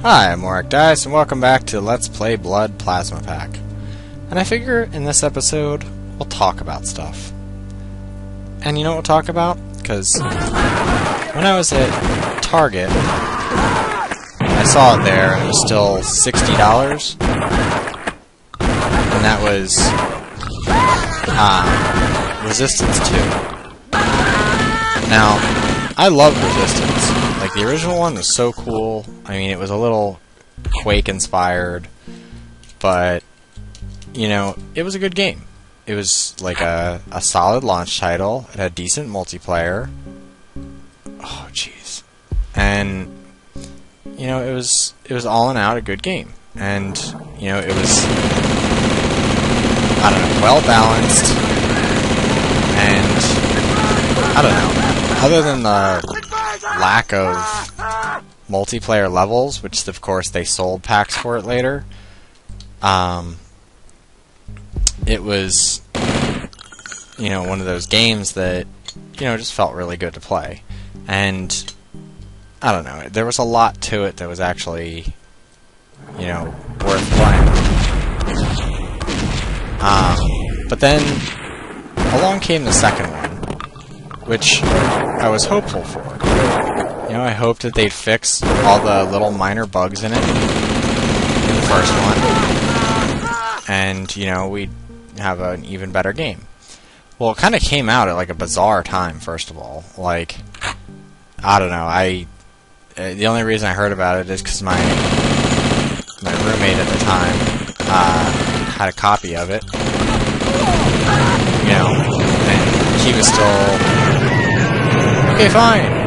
Hi, I'm Warwick Dice, and welcome back to Let's Play Blood Plasma Pack. And I figure in this episode, we'll talk about stuff. And you know what we'll talk about? Because when I was at Target, I saw it there, and it was still $60. And that was Resistance 2. Now, I love Resistance. Like, the original one was so cool. I mean, it was a little Quake-inspired, but, you know, it was a good game. It was, like, a solid launch title. It had decent multiplayer. Oh, jeez. And, you know, it was all in out a good game. And, you know, it was, I don't know, well-balanced. And, I don't know, other than the lack of multiplayer levels, which of course they sold packs for it later, it was, you know, one of those games that, you know, just felt really good to play. And I don't know, there was a lot to it that was actually, you know, worth playing. But then along came the second one, which I was hopeful for. You know, I hoped that they'd fix all the little minor bugs in it in the first one, and, you know, we'd have an even better game. Well, it kind of came out at, like, a bizarre time, first of all. Like, I don't know, the only reason I heard about it is because my roommate at the time had a copy of it. You know, and he was still... Okay, fine!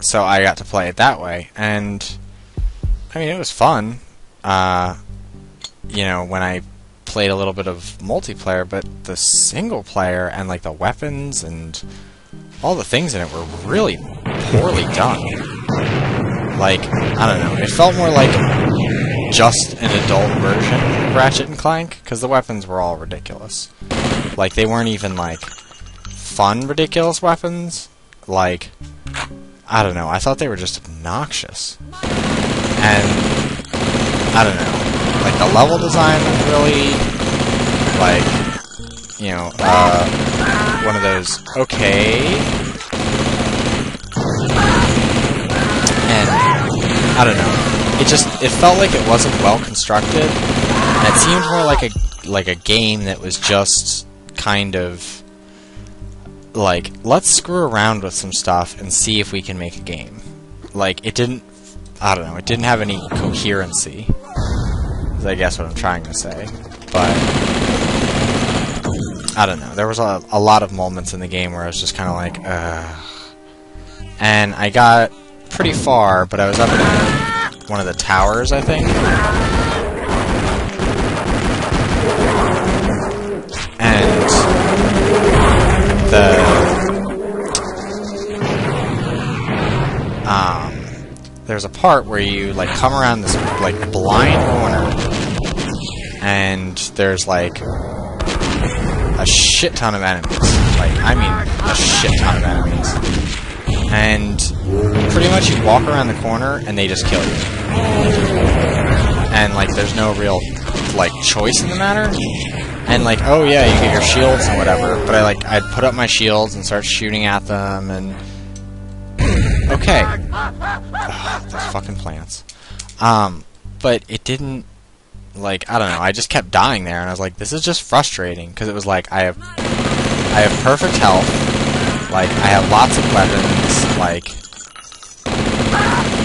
So I got to play it that way, and I mean, it was fun, you know, when I played a little bit of multiplayer, but the single player and, like, the weapons and all the things in it were really poorly done. Like, I don't know, it felt more like just an adult version of Ratchet & Clank, because the weapons were all ridiculous. Like, they weren't even, like, fun, ridiculous weapons. Like, I don't know, I thought they were just obnoxious. And, I don't know, like, the level design was really, like, you know, one of those, okay. And, I don't know, it felt like it wasn't well constructed, and it seemed more like a game that was just kind of like, let's screw around with some stuff and see if we can make a game. Like, it didn't, I don't know, it didn't have any coherency, is I guess what I'm trying to say. But, I don't know, there was a lot of moments in the game where I was just kind of like, and I got pretty far, but I was up in one of the towers, I think. And there's a part where you, like, come around this, like, blind corner, and there's, like, a shit ton of enemies. Like, I mean, a shit ton of enemies. And pretty much you walk around the corner, and they just kill you. And, like, there's no real, like, choice in the matter. And, like, oh yeah, you get your shields and whatever, but I'd put up my shields and start shooting at them, and... Okay. Ugh, those fucking plants. But it didn't, like, I don't know, I just kept dying there, and I was like, this is just frustrating, because it was like, I have perfect health, like, I have lots of weapons, like,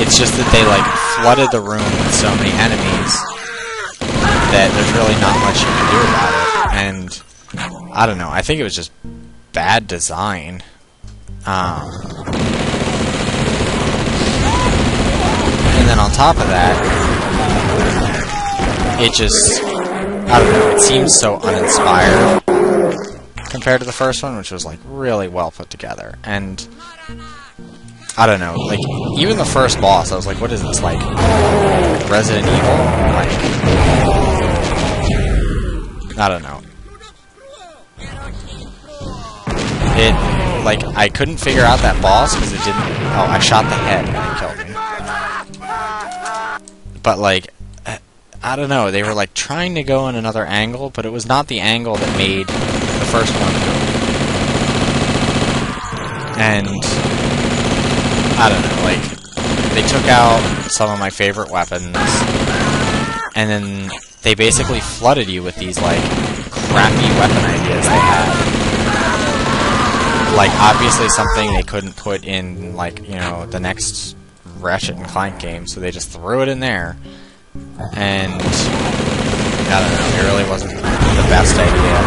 it's just that they, like, flooded the room with so many enemies that there's really not much you can do about it. And, I don't know, I think it was just bad design. And then on top of that, it just, I don't know, it seems so uninspired compared to the first one, which was, like, really well put together. And, I don't know, like, even the first boss, I was like, what is this, like, Resident Evil? Like, I don't know. It like, I couldn't figure out that boss because it didn't... Oh, I shot the head and it killed me. But, like, I don't know, they were, like, trying to go in another angle, but it was not the angle that made the first one go. And, I don't know, like, they took out some of my favorite weapons, and then they basically flooded you with these, like, crappy weapon ideas they had. Like, obviously something they couldn't put in, like, you know, the next Ratchet and Clank game, so they just threw it in there. And, I don't know, it really wasn't the best idea.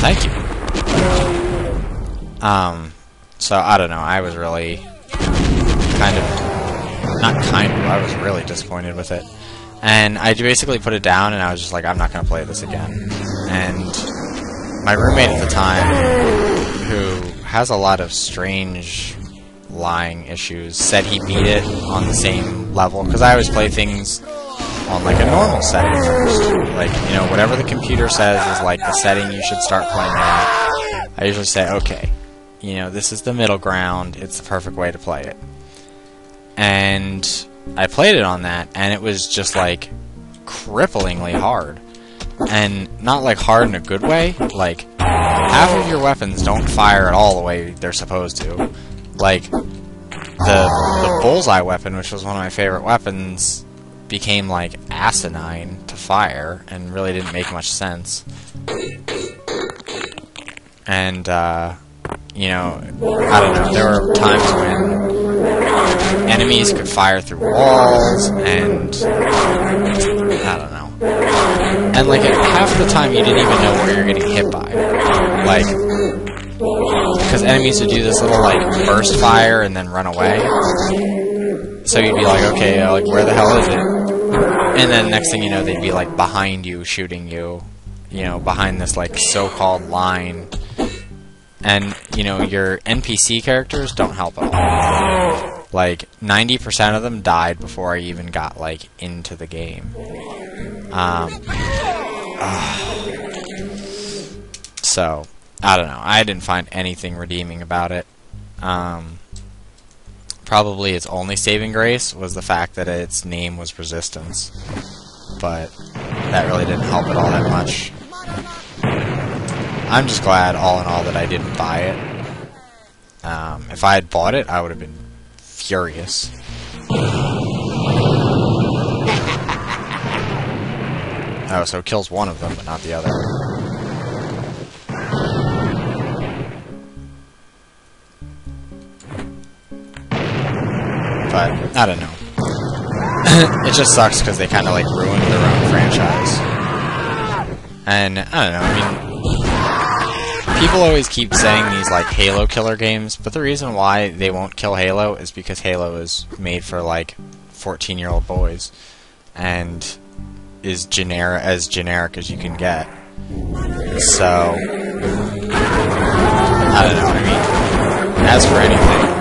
Thank you. So, I don't know, I was really I was really disappointed with it. And I basically put it down and I was just like, I'm not going to play this again. And my roommate at the time, who has a lot of strange lying issues, said he beat it on the same level, because I always play things on like a normal setting first. Like, you know, whatever the computer says is like the setting you should start playing at. I usually say, okay, you know, this is the middle ground, it's the perfect way to play it. And I played it on that, and it was just like cripplingly hard. And not like hard in a good way, like half of your weapons don't fire at all the way they're supposed to. Like the bullseye weapon, which was one of my favorite weapons, became like asinine to fire and really didn't make much sense. And you know, I don't know, there were times when enemies could fire through walls, and I don't know. And like half the time you didn't even know what you're getting hit by. Like, because enemies would do this little like burst fire and then run away. So you'd be like, okay, like where the hell is it? And then next thing you know, they'd be like behind you, shooting you, you know, behind this like so-called line. And, you know, your NPC characters don't help at all. Like, 90% of them died before I even got, like, into the game. So, I don't know. I didn't find anything redeeming about it. Probably its only saving grace was the fact that its name was Resistance. But that really didn't help it all that much. I'm just glad, all in all, that I didn't buy it. If I had bought it, I would have been furious. Oh, so it kills one of them, but not the other. But, I don't know. It just sucks because they kind of, like, ruined their own franchise. And, I don't know, I mean, people always keep saying these, like, Halo killer games, but the reason why they won't kill Halo is because Halo is made for, like, 14-year-old boys, and is as generic as you can get. So, I don't know, I mean, as for anything,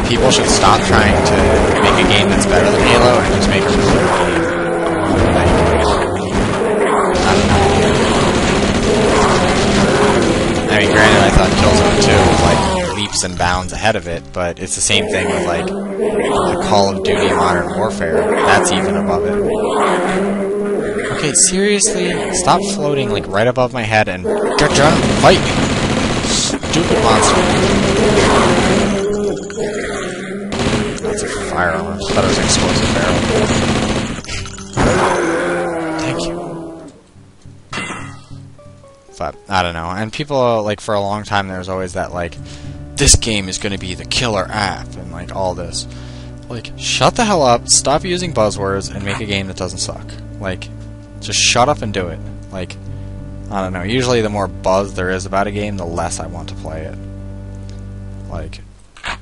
people should stop trying to make a game that's better than Halo and just make a really good game. Like, I don't know. I mean, granted, I thought Killzone 2 was, like, leaps and bounds ahead of it, but it's the same thing with, like, the Call of Duty Modern Warfare. That's even above it. Okay, seriously? Stop floating, like, right above my head and get down and fight me! Stupid monster. That's a firearm. I thought it was an explosive barrel. Thank you. But, I don't know. And people, like, for a long time, there was always that, like, this game is going to be the killer app, and, like, all this. Like, shut the hell up, stop using buzzwords, and make a game that doesn't suck. Like, just shut up and do it. Like, I don't know. Usually the more buzz there is about a game, the less I want to play it. Like, I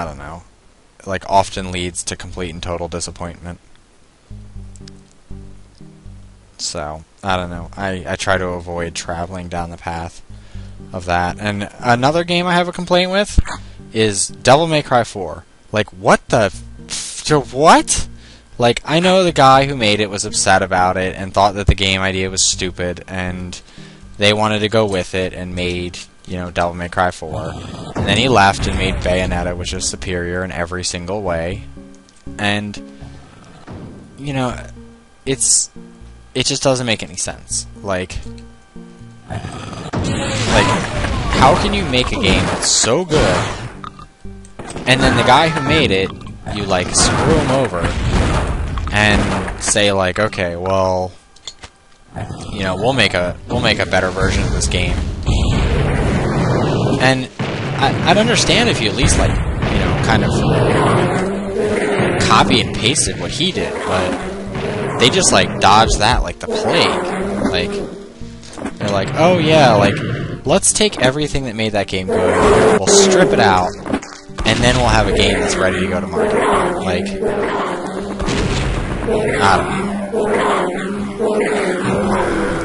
don't know. Like, often leads to complete and total disappointment. So, I don't know. I try to avoid traveling down the path of that. And another game I have a complaint with is Devil May Cry 4. Like, what the... what? Like, I know the guy who made it was upset about it and thought that the game idea was stupid, and they wanted to go with it and made, you know, Devil May Cry 4. And then he left and made Bayonetta, which is superior in every single way. And, you know, it just doesn't make any sense. Like, how can you make a game that's so good, and then the guy who made it, you, like, screw him over, and say, like, okay, well, you know, we'll make a better version of this game. And I'd understand if you at least, like, you know, kind of copy and pasted what he did, but they just, like, dodged that like the plague. Like, they're like, oh yeah, like, let's take everything that made that game good, we'll strip it out, and then we'll have a game that's ready to go to market. Like, I don't know.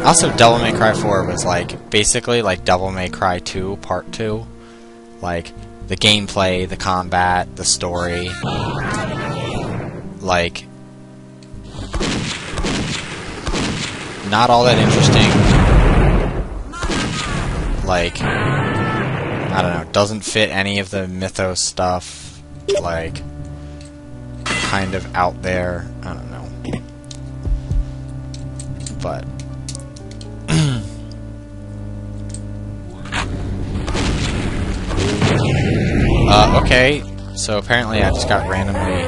Also, Devil May Cry 4 was, like, basically like Devil May Cry 2 Part 2. Like, the gameplay, the combat, the story. Like, not all that interesting. Like, I don't know, doesn't fit any of the mythos stuff. Like, kind of out there. I don't know. But okay, so apparently I just got randomly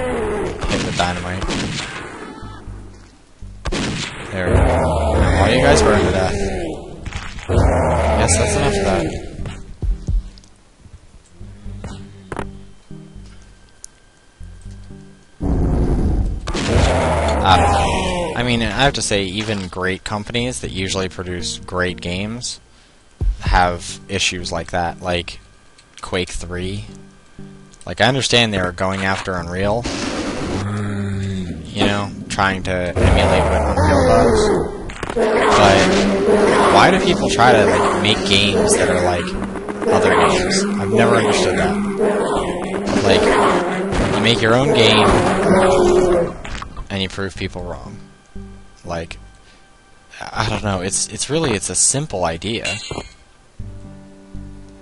hit with dynamite. There we go. All you guys burned to death. Yes, that's enough of that. I don't know. I mean, I have to say, even great companies that usually produce great games have issues like that, like Quake 3. Like, I understand they were going after Unreal, you know, trying to emulate what Unreal does, but why do people try to, like, make games that are like other games? I've never understood that. Like, you make your own game and you prove people wrong. Like, I don't know, it's a simple idea.